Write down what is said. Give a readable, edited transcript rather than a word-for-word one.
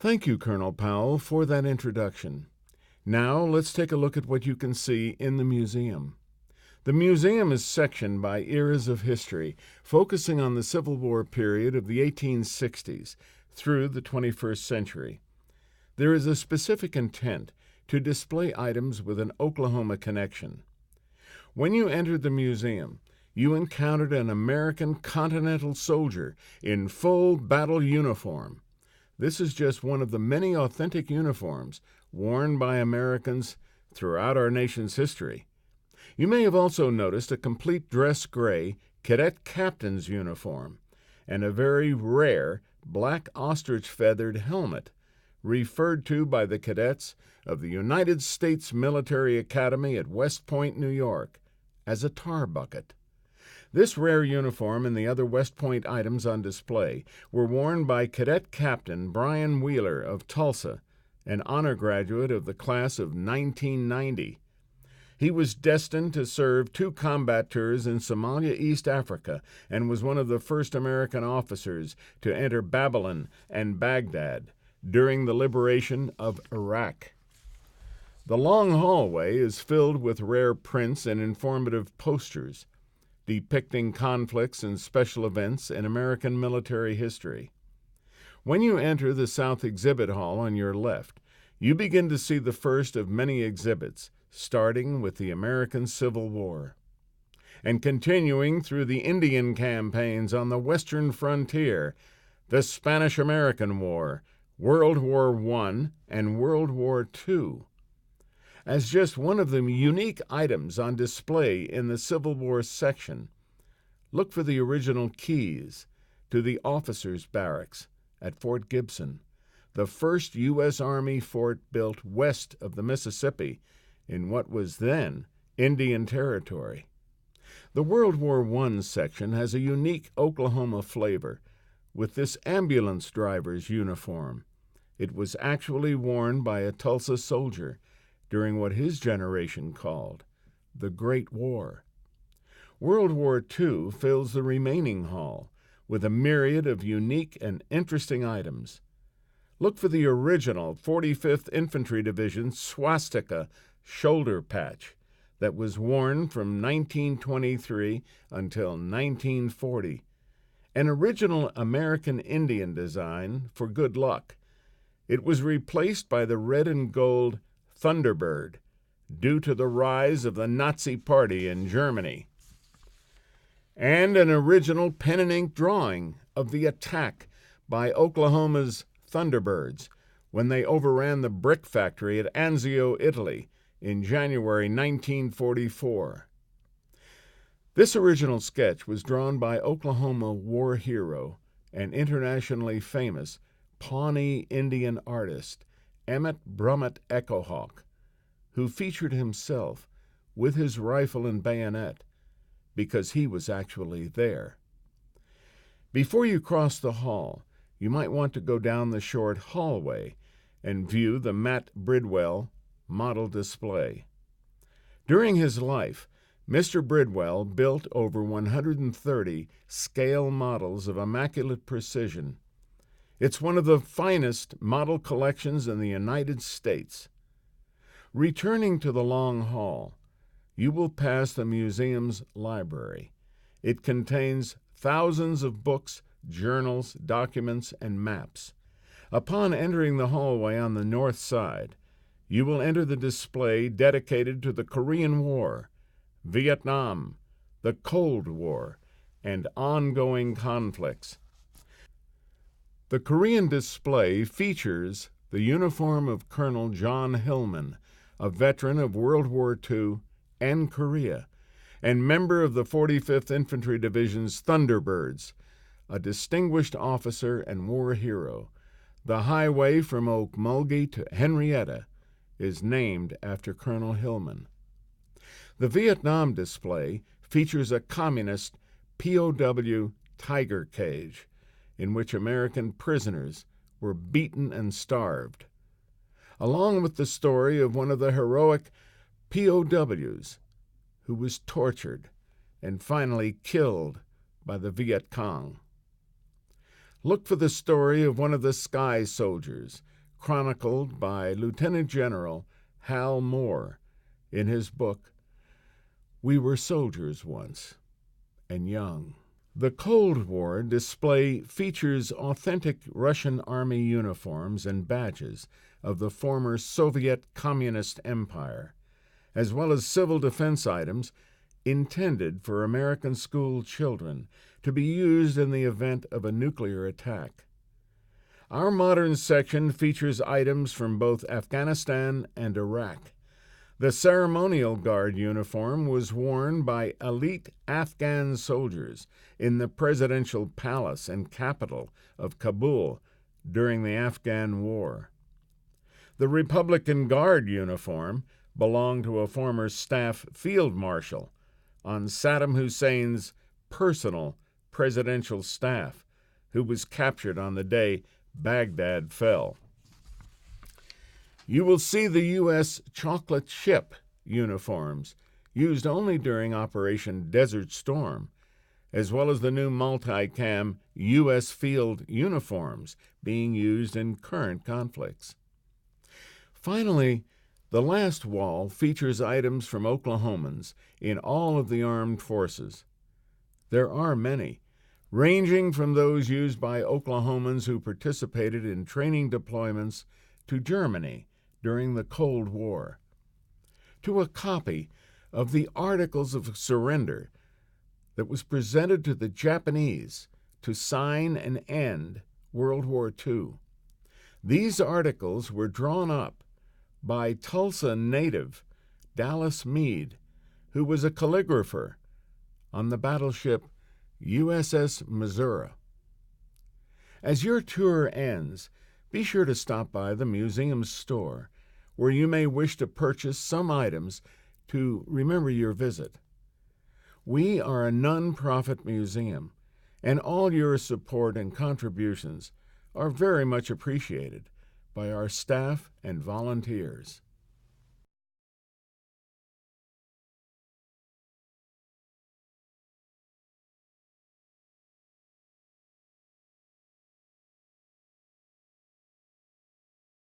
Thank you, Colonel Powell, for that introduction. Now let's take a look at what you can see in the museum. The museum is sectioned by eras of history, focusing on the Civil War period of the 1860s through the 21st century. There is a specific intent to display items with an Oklahoma connection. When you entered the museum, you encountered an American Continental soldier in full battle uniform. This is just one of the many authentic uniforms worn by Americans throughout our nation's history. You may have also noticed a complete dress gray cadet captain's uniform and a very rare black ostrich-feathered helmet, referred to by the cadets of the United States Military Academy at West Point, New York, as a tar bucket. This rare uniform and the other West Point items on display were worn by Cadet Captain Brian Wheeler of Tulsa, an honor graduate of the class of 1990. He was destined to serve 2 combat tours in Somalia, East Africa, and was one of the first American officers to enter Babylon and Baghdad during the liberation of Iraq. The long hallway is filled with rare prints and informative posters depicting conflicts and special events in American military history. When you enter the South Exhibit Hall on your left, you begin to see the first of many exhibits, starting with the American Civil War and continuing through the Indian campaigns on the western frontier, the Spanish-American War, World War I, and World War II. As just one of the unique items on display in the Civil War section, look for the original keys to the officers' barracks at Fort Gibson, the first U.S. Army fort built west of the Mississippi in what was then Indian Territory. The World War I section has a unique Oklahoma flavor with this ambulance driver's uniform. It was actually worn by a Tulsa soldier during what his generation called the Great War. World War II fills the remaining hall with a myriad of unique and interesting items. Look for the original 45th Infantry Division swastika shoulder patch that was worn from 1923 until 1940, an original American Indian design for good luck. It was replaced by the red and gold Thunderbird due to the rise of the Nazi Party in Germany, and an original pen and ink drawing of the attack by Oklahoma's Thunderbirds when they overran the brick factory at Anzio, Italy in January 1944. This original sketch was drawn by Oklahoma war hero and internationally famous Pawnee Indian artist Emmett Brummett Echohawk, who featured himself with his rifle and bayonet because he was actually there. Before you cross the hall, you might want to go down the short hallway and view the Matt Bridwell model display. During his life, Mr. Bridwell built over 130 scale models of immaculate precision. It's one of the finest model collections in the United States. Returning to the long hall, you will pass the museum's library. It contains thousands of books, journals, documents, and maps. Upon entering the hallway on the north side, you will enter the display dedicated to the Korean War, Vietnam, the Cold War, and ongoing conflicts. The Korean display features the uniform of Colonel John Hillman, a veteran of World War II and Korea, and member of the 45th Infantry Division's Thunderbirds, a distinguished officer and war hero. The highway from Okmulgee to Henrietta is named after Colonel Hillman. The Vietnam display features a communist POW tiger cage in which American prisoners were beaten and starved, along with the story of one of the heroic POWs who was tortured and finally killed by the Viet Cong. Look for the story of one of the Sky Soldiers chronicled by Lieutenant General Hal Moore in his book, We Were Soldiers Once and Young. The Cold War display features authentic Russian Army uniforms and badges of the former Soviet Communist Empire, as well as civil defense items intended for American school children to be used in the event of a nuclear attack. Our modern section features items from both Afghanistan and Iraq. The ceremonial guard uniform was worn by elite Afghan soldiers in the presidential palace and capital of Kabul during the Afghan War. The Republican Guard uniform belonged to a former staff field marshal on Saddam Hussein's personal presidential staff, who was captured on the day Baghdad fell. You will see the U.S. chocolate ship uniforms, used only during Operation Desert Storm, as well as the new multicam U.S. field uniforms being used in current conflicts. Finally, the last wall features items from Oklahomans in all of the armed forces. There are many, ranging from those used by Oklahomans who participated in training deployments to Germany during the Cold War, to a copy of the Articles of Surrender that was presented to the Japanese to sign and end World War II. These articles were drawn up by Tulsa native Dallas Meade, who was a calligrapher on the battleship USS Missouri. As your tour ends, be sure to stop by the museum's store, where you may wish to purchase some items to remember your visit. We are a non-profit museum, and all your support and contributions are very much appreciated by our staff and volunteers.